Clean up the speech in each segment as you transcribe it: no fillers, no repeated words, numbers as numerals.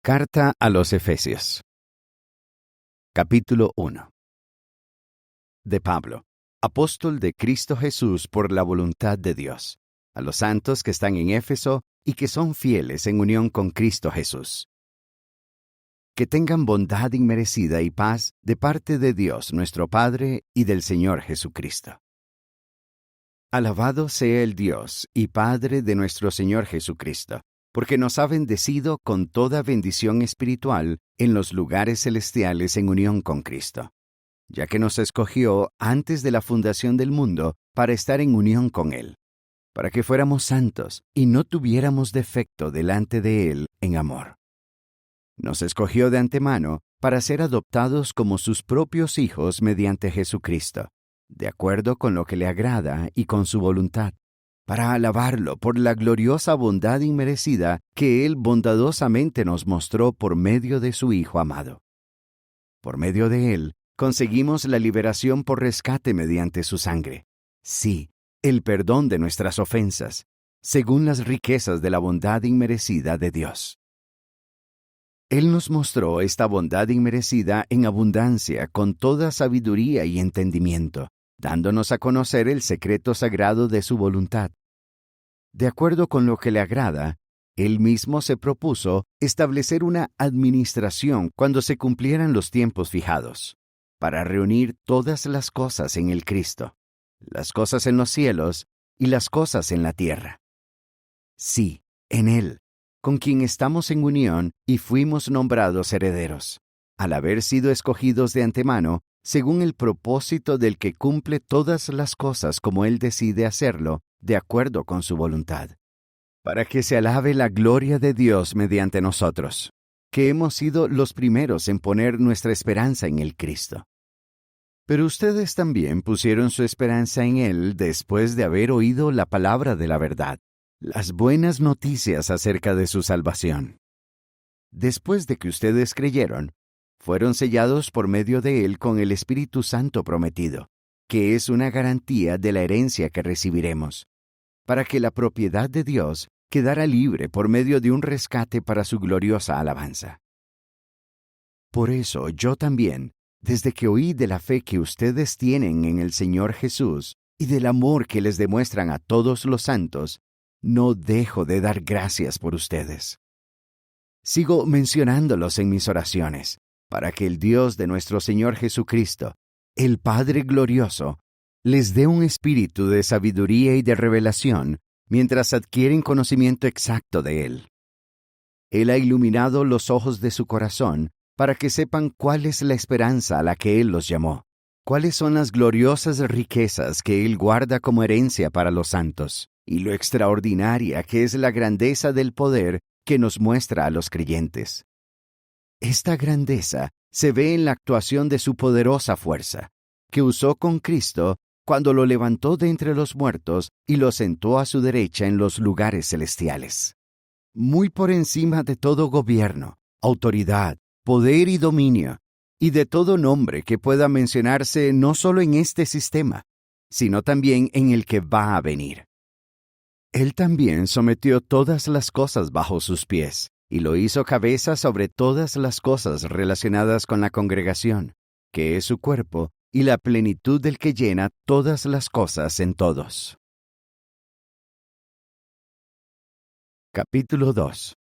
Carta a los Efesios. Capítulo 1. De Pablo, apóstol de Cristo Jesús por la voluntad de Dios, a los santos que están en Éfeso y que son fieles en unión con Cristo Jesús. Que tengan bondad inmerecida y paz de parte de Dios nuestro Padre y del Señor Jesucristo. Alabado sea el Dios y Padre de nuestro Señor Jesucristo, porque nos ha bendecido con toda bendición espiritual en los lugares celestiales en unión con Cristo, ya que nos escogió antes de la fundación del mundo para estar en unión con Él, para que fuéramos santos y no tuviéramos defecto delante de Él en amor. Nos escogió de antemano para ser adoptados como sus propios hijos mediante Jesucristo, de acuerdo con lo que le agrada y con su voluntad, para alabarlo por la gloriosa bondad inmerecida que Él bondadosamente nos mostró por medio de su Hijo amado. Por medio de Él, conseguimos la liberación por rescate mediante su sangre. Sí, el perdón de nuestras ofensas, según las riquezas de la bondad inmerecida de Dios. Él nos mostró esta bondad inmerecida en abundancia con toda sabiduría y entendimiento, dándonos a conocer el secreto sagrado de su voluntad. De acuerdo con lo que le agrada, Él mismo se propuso establecer una administración cuando se cumplieran los tiempos fijados, para reunir todas las cosas en el Cristo, las cosas en los cielos y las cosas en la tierra. Sí, en Él, con quien estamos en unión y fuimos nombrados herederos, al haber sido escogidos de antemano, según el propósito del que cumple todas las cosas como Él decide hacerlo, de acuerdo con su voluntad, para que se alabe la gloria de Dios mediante nosotros, que hemos sido los primeros en poner nuestra esperanza en el Cristo. Pero ustedes también pusieron su esperanza en Él después de haber oído la palabra de la verdad, las buenas noticias acerca de su salvación. Después de que ustedes creyeron, fueron sellados por medio de Él con el Espíritu Santo prometido, que es una garantía de la herencia que recibiremos, para que la propiedad de Dios quedara libre por medio de un rescate para su gloriosa alabanza. Por eso yo también, desde que oí de la fe que ustedes tienen en el Señor Jesús y del amor que les demuestran a todos los santos, no dejo de dar gracias por ustedes. Sigo mencionándolos en mis oraciones, para que el Dios de nuestro Señor Jesucristo, el Padre glorioso, les dé un espíritu de sabiduría y de revelación mientras adquieren conocimiento exacto de Él. Él ha iluminado los ojos de su corazón para que sepan cuál es la esperanza a la que Él los llamó, cuáles son las gloriosas riquezas que Él guarda como herencia para los santos, y lo extraordinaria que es la grandeza del poder que nos muestra a los creyentes. Esta grandeza se ve en la actuación de su poderosa fuerza, que usó con Cristo cuando lo levantó de entre los muertos y lo sentó a su derecha en los lugares celestiales. Muy por encima de todo gobierno, autoridad, poder y dominio, y de todo nombre que pueda mencionarse no solo en este sistema, sino también en el que va a venir. Él también sometió todas las cosas bajo sus pies, y lo hizo cabeza sobre todas las cosas relacionadas con la congregación, que es su cuerpo, y la plenitud del que llena todas las cosas en todos. Capítulo 2.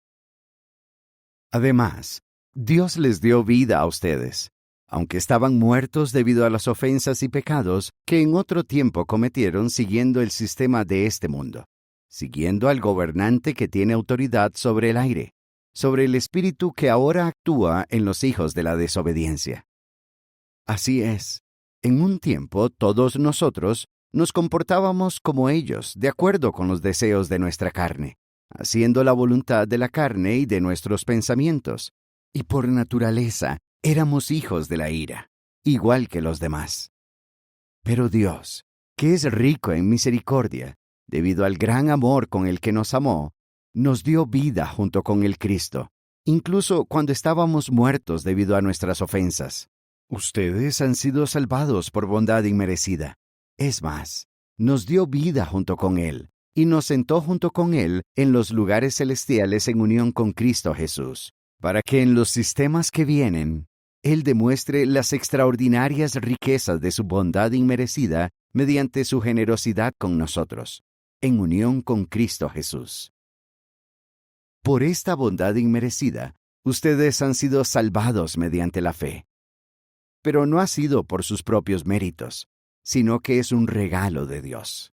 Además, Dios les dio vida a ustedes, aunque estaban muertos debido a las ofensas y pecados que en otro tiempo cometieron siguiendo el sistema de este mundo, siguiendo al gobernante que tiene autoridad sobre el aire, sobre el espíritu que ahora actúa en los hijos de la desobediencia. Así es, en un tiempo todos nosotros nos comportábamos como ellos, de acuerdo con los deseos de nuestra carne, haciendo la voluntad de la carne y de nuestros pensamientos, y por naturaleza éramos hijos de la ira, igual que los demás. Pero Dios, que es rico en misericordia, debido al gran amor con el que nos amó, nos dio vida junto con el Cristo, incluso cuando estábamos muertos debido a nuestras ofensas. Ustedes han sido salvados por bondad inmerecida. Es más, nos dio vida junto con Él, y nos sentó junto con Él en los lugares celestiales en unión con Cristo Jesús, para que en los sistemas que vienen, Él demuestre las extraordinarias riquezas de su bondad inmerecida mediante su generosidad con nosotros, en unión con Cristo Jesús. Por esta bondad inmerecida, ustedes han sido salvados mediante la fe. Pero no ha sido por sus propios méritos, sino que es un regalo de Dios.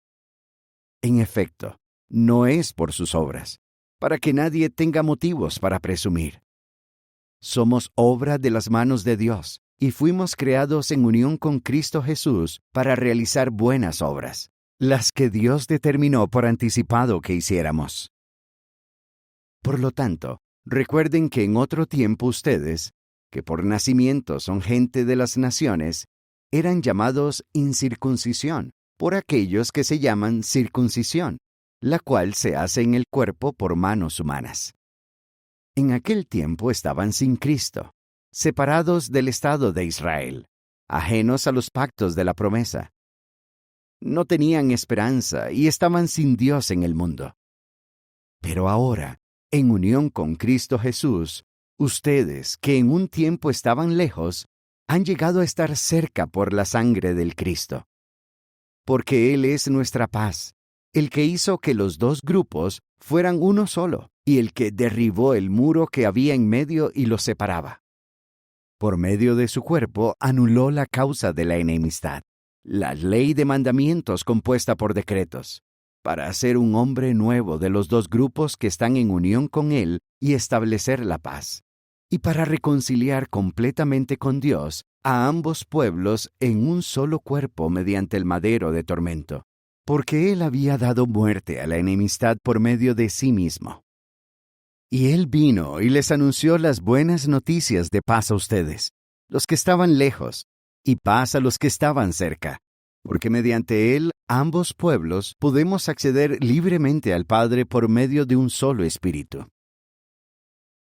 En efecto, no es por sus obras, para que nadie tenga motivos para presumir. Somos obra de las manos de Dios, y fuimos creados en unión con Cristo Jesús para realizar buenas obras, las que Dios determinó por anticipado que hiciéramos. Por lo tanto, recuerden que en otro tiempo ustedes, que por nacimiento son gente de las naciones, eran llamados incircuncisión por aquellos que se llaman circuncisión, la cual se hace en el cuerpo por manos humanas. En aquel tiempo estaban sin Cristo, separados del Estado de Israel, ajenos a los pactos de la promesa. No tenían esperanza y estaban sin Dios en el mundo. Pero ahora, en unión con Cristo Jesús, ustedes, que en un tiempo estaban lejos, han llegado a estar cerca por la sangre del Cristo. Porque Él es nuestra paz, el que hizo que los dos grupos fueran uno solo, y el que derribó el muro que había en medio y los separaba. Por medio de su cuerpo anuló la causa de la enemistad, la ley de mandamientos compuesta por decretos, para hacer un hombre nuevo de los dos grupos que están en unión con Él y establecer la paz, y para reconciliar completamente con Dios a ambos pueblos en un solo cuerpo mediante el madero de tormento, porque Él había dado muerte a la enemistad por medio de sí mismo. Y Él vino y les anunció las buenas noticias de paz a ustedes, los que estaban lejos, y paz a los que estaban cerca, porque mediante Él ambos pueblos podemos acceder libremente al Padre por medio de un solo Espíritu.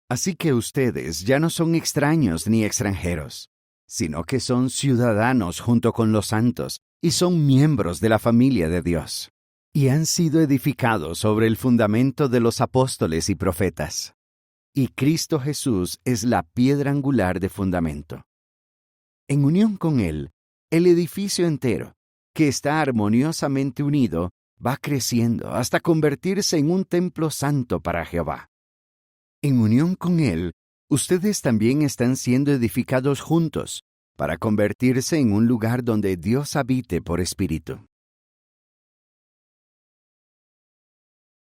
Así que ustedes ya no son extraños ni extranjeros, sino que son ciudadanos junto con los santos y son miembros de la familia de Dios, y han sido edificados sobre el fundamento de los apóstoles y profetas. Y Cristo Jesús es la piedra angular de fundamento. En unión con Él, el edificio entero, que está armoniosamente unido, va creciendo hasta convertirse en un templo santo para Jehová. En unión con Él, ustedes también están siendo edificados juntos, para convertirse en un lugar donde Dios habite por Espíritu.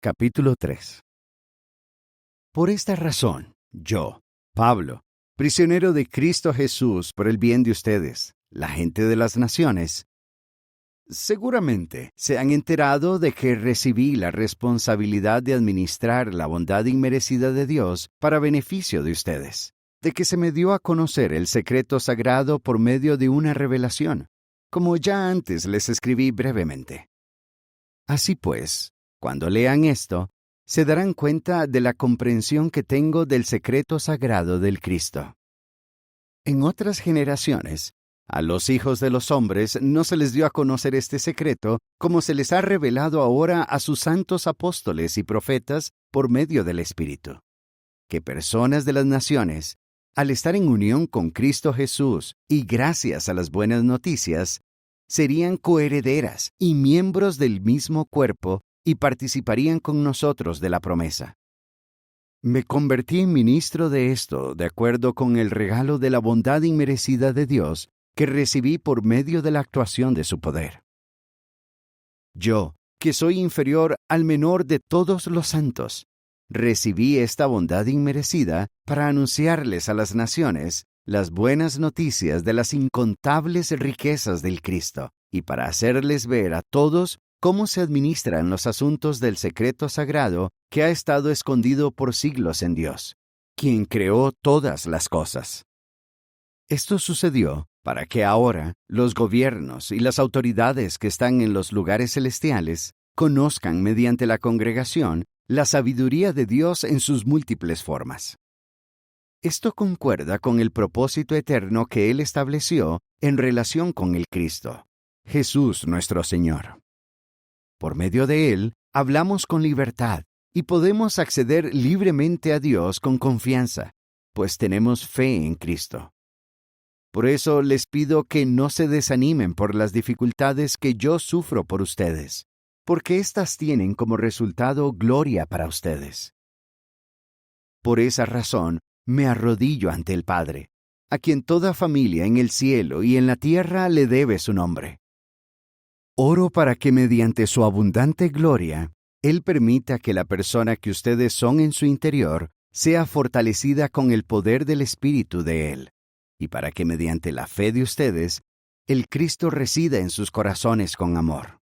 Capítulo 3. Por esta razón, yo, Pablo, prisionero de Cristo Jesús por el bien de ustedes, la gente de las naciones, seguramente se han enterado de que recibí la responsabilidad de administrar la bondad inmerecida de Dios para beneficio de ustedes, de que se me dio a conocer el secreto sagrado por medio de una revelación, como ya antes les escribí brevemente. Así pues, cuando lean esto, se darán cuenta de la comprensión que tengo del secreto sagrado del Cristo. En otras generaciones, a los hijos de los hombres no se les dio a conocer este secreto como se les ha revelado ahora a sus santos apóstoles y profetas por medio del Espíritu, que personas de las naciones, al estar en unión con Cristo Jesús y gracias a las buenas noticias, serían coherederas y miembros del mismo cuerpo y participarían con nosotros de la promesa. Me convertí en ministro de esto de acuerdo con el regalo de la bondad inmerecida de Dios que recibí por medio de la actuación de su poder. Yo, que soy inferior al menor de todos los santos, recibí esta bondad inmerecida para anunciarles a las naciones las buenas noticias de las incontables riquezas del Cristo y para hacerles ver a todos cómo se administran los asuntos del secreto sagrado que ha estado escondido por siglos en Dios, quien creó todas las cosas. Esto sucedió para que ahora los gobiernos y las autoridades que están en los lugares celestiales conozcan mediante la congregación la sabiduría de Dios en sus múltiples formas. Esto concuerda con el propósito eterno que Él estableció en relación con el Cristo, Jesús nuestro Señor. Por medio de Él, hablamos con libertad y podemos acceder libremente a Dios con confianza, pues tenemos fe en Cristo. Por eso les pido que no se desanimen por las dificultades que yo sufro por ustedes, porque éstas tienen como resultado gloria para ustedes. Por esa razón, me arrodillo ante el Padre, a quien toda familia en el cielo y en la tierra le debe su nombre. Oro para que mediante su abundante gloria, Él permita que la persona que ustedes son en su interior sea fortalecida con el poder del Espíritu de Él, y para que mediante la fe de ustedes, el Cristo resida en sus corazones con amor.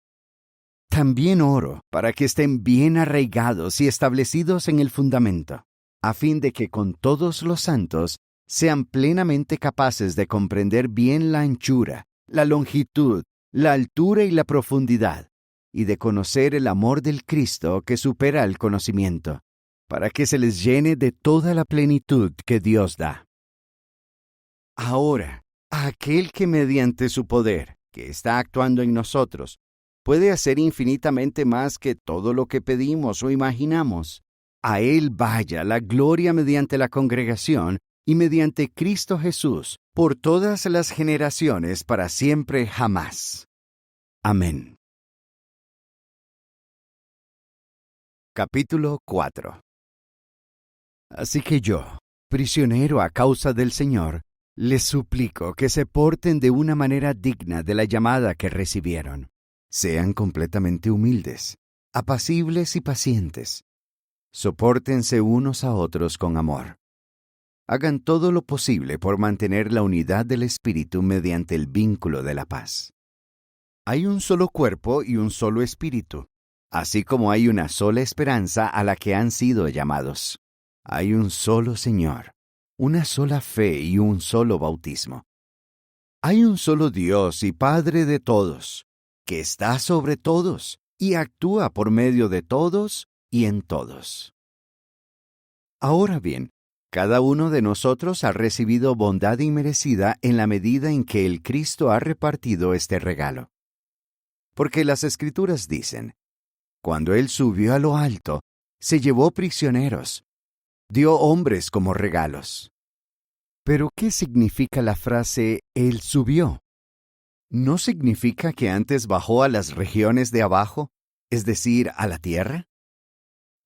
También oro para que estén bien arraigados y establecidos en el fundamento, a fin de que con todos los santos sean plenamente capaces de comprender bien la anchura, la longitud, la altura y la profundidad, y de conocer el amor del Cristo que supera el conocimiento, para que se les llene de toda la plenitud que Dios da. Ahora, a aquel que mediante su poder, que está actuando en nosotros, puede hacer infinitamente más que todo lo que pedimos o imaginamos, a Él vaya la gloria mediante la congregación y mediante Cristo Jesús, por todas las generaciones, para siempre jamás. Amén. Capítulo 4. Así que yo, prisionero a causa del Señor, les suplico que se porten de una manera digna de la llamada que recibieron. Sean completamente humildes, apacibles y pacientes. Sopórtense unos a otros con amor. Hagan todo lo posible por mantener la unidad del Espíritu mediante el vínculo de la paz. Hay un solo cuerpo y un solo Espíritu, así como hay una sola esperanza a la que han sido llamados. Hay un solo Señor, una sola fe y un solo bautismo. Hay un solo Dios y Padre de todos, que está sobre todos y actúa por medio de todos y en todos. Ahora bien, cada uno de nosotros ha recibido bondad inmerecida en la medida en que el Cristo ha repartido este regalo. Porque las Escrituras dicen, cuando Él subió a lo alto, se llevó prisioneros, dio hombres como regalos. ¿Pero qué significa la frase Él subió? ¿No significa que antes bajó a las regiones de abajo, es decir, a la tierra?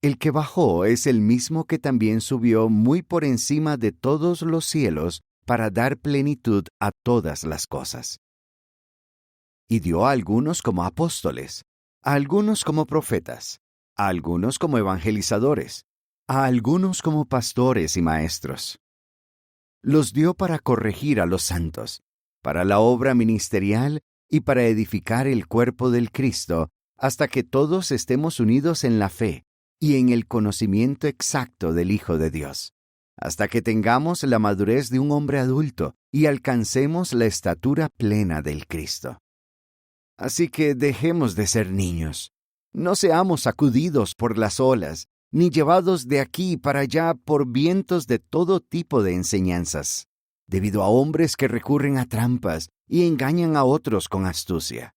El que bajó es el mismo que también subió muy por encima de todos los cielos para dar plenitud a todas las cosas. Y dio a algunos como apóstoles, a algunos como profetas, a algunos como evangelizadores, a algunos como pastores y maestros. Los dio para corregir a los santos, para la obra ministerial y para edificar el cuerpo del Cristo, hasta que todos estemos unidos en la fe y en el conocimiento exacto del Hijo de Dios, hasta que tengamos la madurez de un hombre adulto y alcancemos la estatura plena del Cristo. Así que dejemos de ser niños. No seamos sacudidos por las olas, ni llevados de aquí para allá por vientos de todo tipo de enseñanzas, debido a hombres que recurren a trampas y engañan a otros con astucia.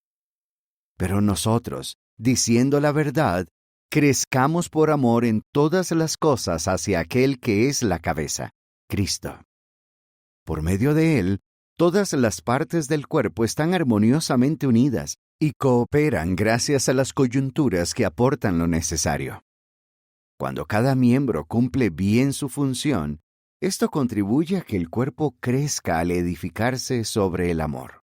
Pero nosotros, diciendo la verdad, crezcamos por amor en todas las cosas hacia aquel que es la cabeza, Cristo. Por medio de Él, todas las partes del cuerpo están armoniosamente unidas y cooperan gracias a las coyunturas que aportan lo necesario. Cuando cada miembro cumple bien su función, esto contribuye a que el cuerpo crezca al edificarse sobre el amor.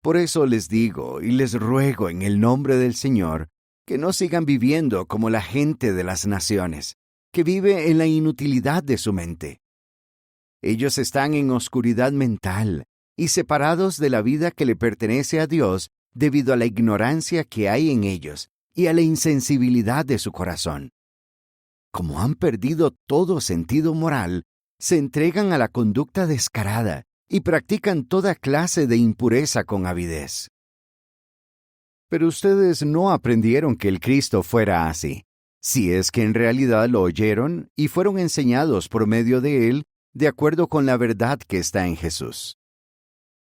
Por eso les digo y les ruego en el nombre del Señor que no sigan viviendo como la gente de las naciones, que vive en la inutilidad de su mente. Ellos están en oscuridad mental y separados de la vida que le pertenece a Dios debido a la ignorancia que hay en ellos y a la insensibilidad de su corazón. Como han perdido todo sentido moral, se entregan a la conducta descarada y practican toda clase de impureza con avidez. Pero ustedes no aprendieron que el Cristo fuera así, si es que en realidad lo oyeron y fueron enseñados por medio de Él de acuerdo con la verdad que está en Jesús.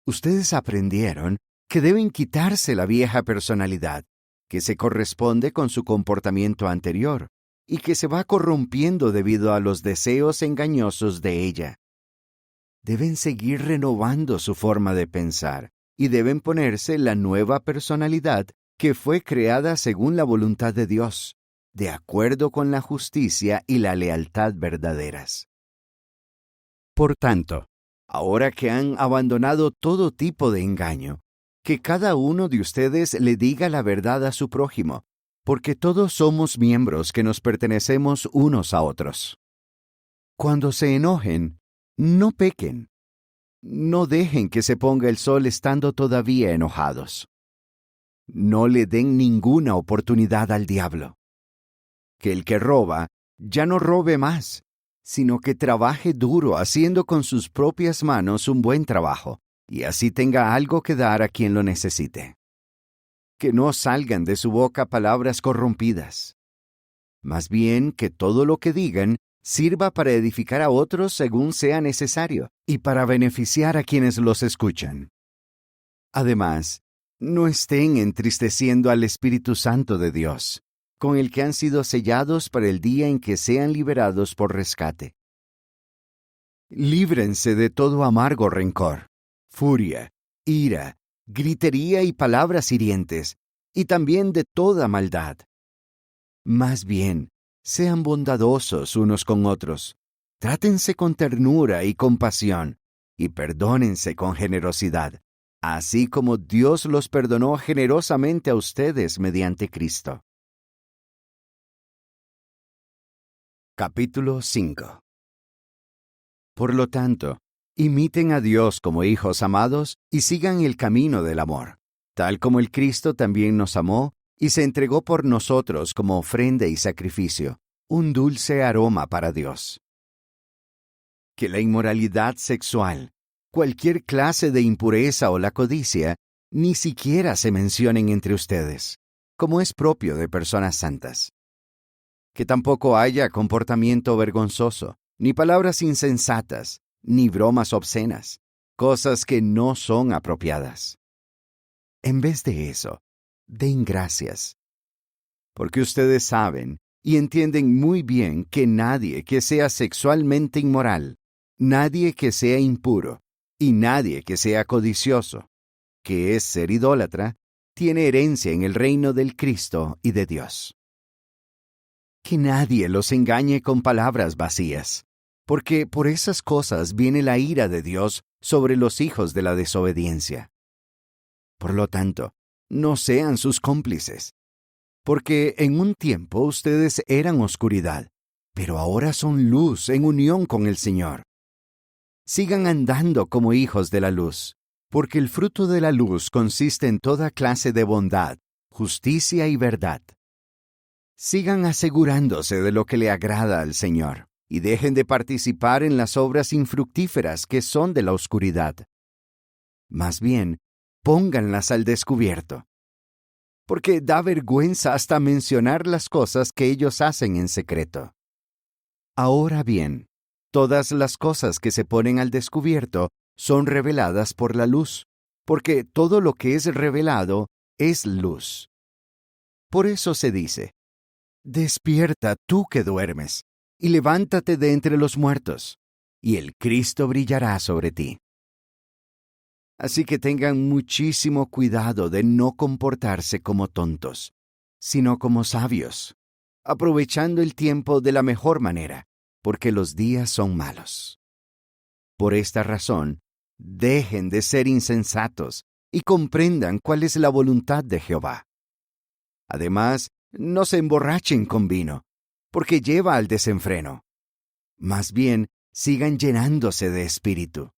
Ustedes aprendieron que deben quitarse la vieja personalidad, que se corresponde con su comportamiento anterior, y que se va corrompiendo debido a los deseos engañosos de ella. Deben seguir renovando su forma de pensar y deben ponerse la nueva personalidad que fue creada según la voluntad de Dios, de acuerdo con la justicia y la lealtad verdaderas. Por tanto, ahora que han abandonado todo tipo de engaño, que cada uno de ustedes le diga la verdad a su prójimo, porque todos somos miembros que nos pertenecemos unos a otros. Cuando se enojen, no pequen. No dejen que se ponga el sol estando todavía enojados. No le den ninguna oportunidad al diablo. Que el que roba ya no robe más, sino que trabaje duro haciendo con sus propias manos un buen trabajo, y así tenga algo que dar a quien lo necesite. Que no salgan de su boca palabras corrompidas. Más bien que todo lo que digan sirva para edificar a otros según sea necesario y para beneficiar a quienes los escuchan. Además, no estén entristeciendo al Espíritu Santo de Dios, con el que han sido sellados para el día en que sean liberados por rescate. Líbrense de todo amargo rencor, furia, ira, gritería y palabras hirientes, y también de toda maldad. Más bien, sean bondadosos unos con otros, trátense con ternura y compasión, y perdónense con generosidad, así como Dios los perdonó generosamente a ustedes mediante Cristo. Capítulo 5. Por lo tanto, imiten a Dios como hijos amados y sigan el camino del amor, tal como el Cristo también nos amó y se entregó por nosotros como ofrenda y sacrificio, un dulce aroma para Dios. Que la inmoralidad sexual, cualquier clase de impureza o la codicia, ni siquiera se mencionen entre ustedes, como es propio de personas santas. Que tampoco haya comportamiento vergonzoso, ni palabras insensatas, ni bromas obscenas, cosas que no son apropiadas. En vez de eso, den gracias. Porque ustedes saben y entienden muy bien que nadie que sea sexualmente inmoral, nadie que sea impuro, y nadie que sea codicioso, que es ser idólatra, tiene herencia en el reino del Cristo y de Dios. Que nadie los engañe con palabras vacías, porque por esas cosas viene la ira de Dios sobre los hijos de la desobediencia. Por lo tanto, no sean sus cómplices, porque en un tiempo ustedes eran oscuridad, pero ahora son luz en unión con el Señor. Sigan andando como hijos de la luz, porque el fruto de la luz consiste en toda clase de bondad, justicia y verdad. Sigan asegurándose de lo que le agrada al Señor, y dejen de participar en las obras infructíferas que son de la oscuridad. Más bien, pónganlas al descubierto, porque da vergüenza hasta mencionar las cosas que ellos hacen en secreto. Ahora bien, todas las cosas que se ponen al descubierto son reveladas por la luz, porque todo lo que es revelado es luz. Por eso se dice, despierta tú que duermes, y levántate de entre los muertos, y el Cristo brillará sobre ti. Así que tengan muchísimo cuidado de no comportarse como tontos, sino como sabios, aprovechando el tiempo de la mejor manera, porque los días son malos. Por esta razón, dejen de ser insensatos y comprendan cuál es la voluntad de Jehová. Además, no se emborrachen con vino, porque lleva al desenfreno. Más bien, sigan llenándose de espíritu.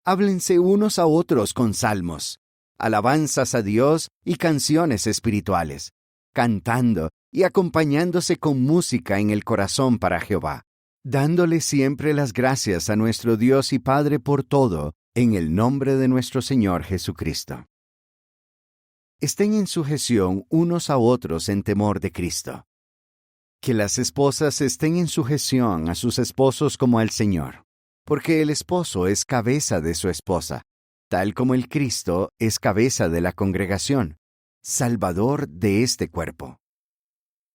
Háblense unos a otros con salmos, alabanzas a Dios y canciones espirituales, cantando y acompañándose con música en el corazón para Jehová, dándole siempre las gracias a nuestro Dios y Padre por todo, en el nombre de nuestro Señor Jesucristo. Estén en sujeción unos a otros en temor de Cristo. Que las esposas estén en sujeción a sus esposos como al Señor, porque el esposo es cabeza de su esposa, tal como el Cristo es cabeza de la congregación, Salvador de este cuerpo.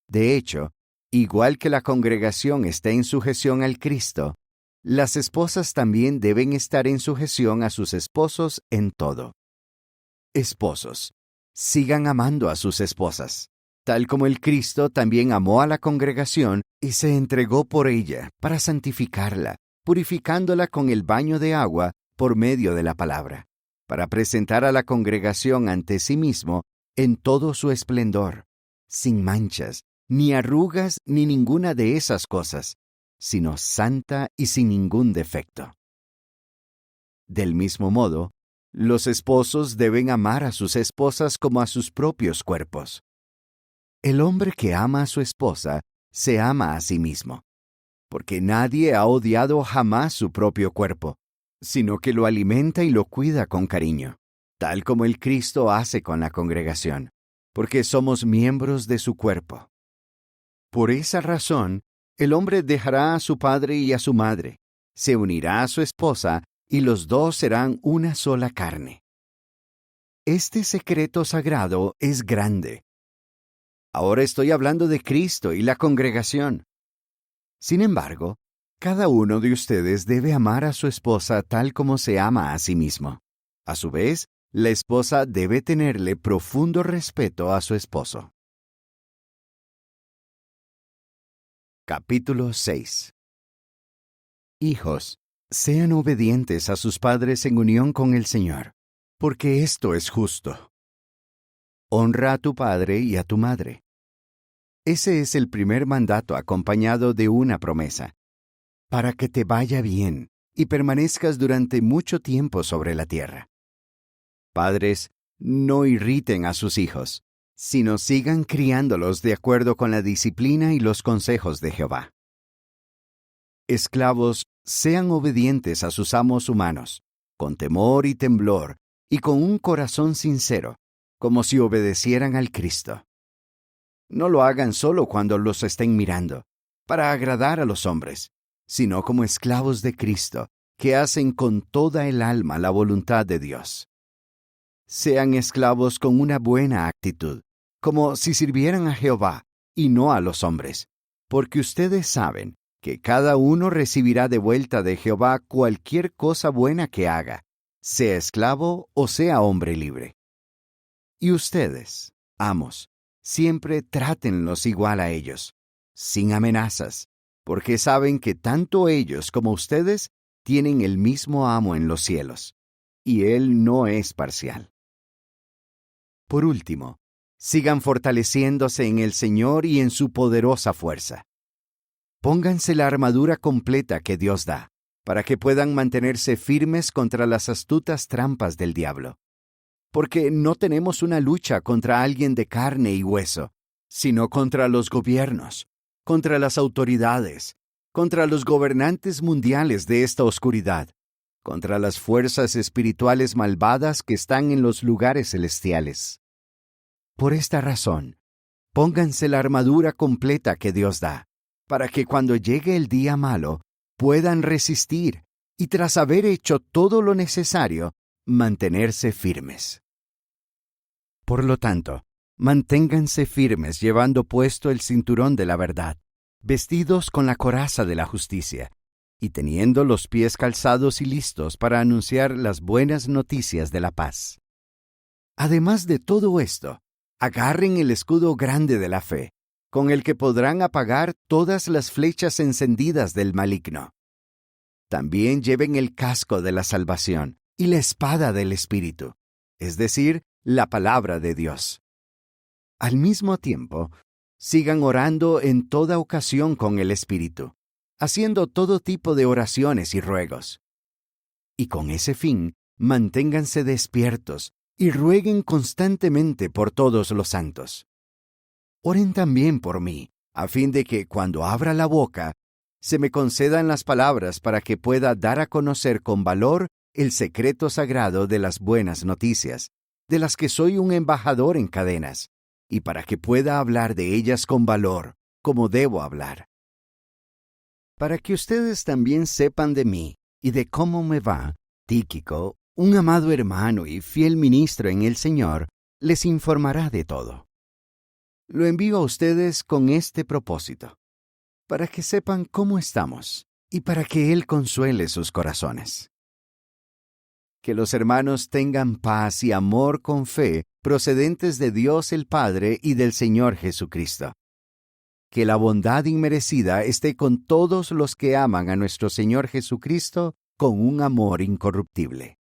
De hecho, Igual que la congregación está en sujeción al Cristo, las esposas también deben estar en sujeción a sus esposos en todo. Esposos, sigan amando a sus esposas, tal como el Cristo también amó a la congregación y se entregó por ella para santificarla, purificándola con el baño de agua por medio de la palabra, para presentar a la congregación ante sí mismo en todo su esplendor, sin manchas, ni arrugas, ni ninguna de esas cosas, sino santa y sin ningún defecto. Del mismo modo, los esposos deben amar a sus esposas como a sus propios cuerpos. El hombre que ama a su esposa se ama a sí mismo, porque nadie ha odiado jamás su propio cuerpo, sino que lo alimenta y lo cuida con cariño, tal como el Cristo hace con la congregación, porque somos miembros de su cuerpo. Por esa razón, el hombre dejará a su padre y a su madre, se unirá a su esposa, y los dos serán una sola carne. Este secreto sagrado es grande. Ahora estoy hablando de Cristo y la congregación. Sin embargo, cada uno de ustedes debe amar a su esposa tal como se ama a sí mismo. A su vez, la esposa debe tenerle profundo respeto a su esposo. Capítulo 6. Hijos, sean obedientes a sus padres en unión con el Señor, porque esto es justo. Honra a tu padre y a tu madre. Ese es el primer mandato acompañado de una promesa, para que te vaya bien y permanezcas durante mucho tiempo sobre la tierra. Padres, no irriten a sus hijos, sino sigan criándolos de acuerdo con la disciplina y los consejos de Jehová. Esclavos, sean obedientes a sus amos humanos, con temor y temblor, y con un corazón sincero, como si obedecieran al Cristo. No lo hagan solo cuando los estén mirando, para agradar a los hombres, sino como esclavos de Cristo, que hacen con toda el alma la voluntad de Dios. Sean esclavos con una buena actitud, como si sirvieran a Jehová y no a los hombres, porque ustedes saben que cada uno recibirá de vuelta de Jehová cualquier cosa buena que haga, sea esclavo o sea hombre libre. Y ustedes, amos, siempre trátenlos igual a ellos, sin amenazas, porque saben que tanto ellos como ustedes tienen el mismo amo en los cielos, y Él no es parcial. Por último, sigan fortaleciéndose en el Señor y en su poderosa fuerza. Pónganse la armadura completa que Dios da, para que puedan mantenerse firmes contra las astutas trampas del diablo. Porque no tenemos una lucha contra alguien de carne y hueso, sino contra los gobiernos, contra las autoridades, contra los gobernantes mundiales de esta oscuridad, contra las fuerzas espirituales malvadas que están en los lugares celestiales. Por esta razón, pónganse la armadura completa que Dios da, para que cuando llegue el día malo puedan resistir y tras haber hecho todo lo necesario, mantenerse firmes. Por lo tanto, manténganse firmes llevando puesto el cinturón de la verdad, vestidos con la coraza de la justicia, y teniendo los pies calzados y listos para anunciar las buenas noticias de la paz. Además de todo esto, agarren el escudo grande de la fe, con el que podrán apagar todas las flechas encendidas del maligno. También lleven el casco de la salvación y la espada del Espíritu, es decir, la palabra de Dios. Al mismo tiempo, sigan orando en toda ocasión con el Espíritu, haciendo todo tipo de oraciones y ruegos. Y con ese fin, manténganse despiertos y rueguen constantemente por todos los santos. Oren también por mí, a fin de que cuando abra la boca, se me concedan las palabras para que pueda dar a conocer con valor el secreto sagrado de las buenas noticias, de las que soy un embajador en cadenas, y para que pueda hablar de ellas con valor, como debo hablar. Para que ustedes también sepan de mí y de cómo me va, Tíquico, un amado hermano y fiel ministro en el Señor, les informará de todo. Lo envío a ustedes con este propósito, para que sepan cómo estamos y para que Él consuele sus corazones. Que los hermanos tengan paz y amor con fe procedentes de Dios el Padre y del Señor Jesucristo. Que la bondad inmerecida esté con todos los que aman a nuestro Señor Jesucristo con un amor incorruptible.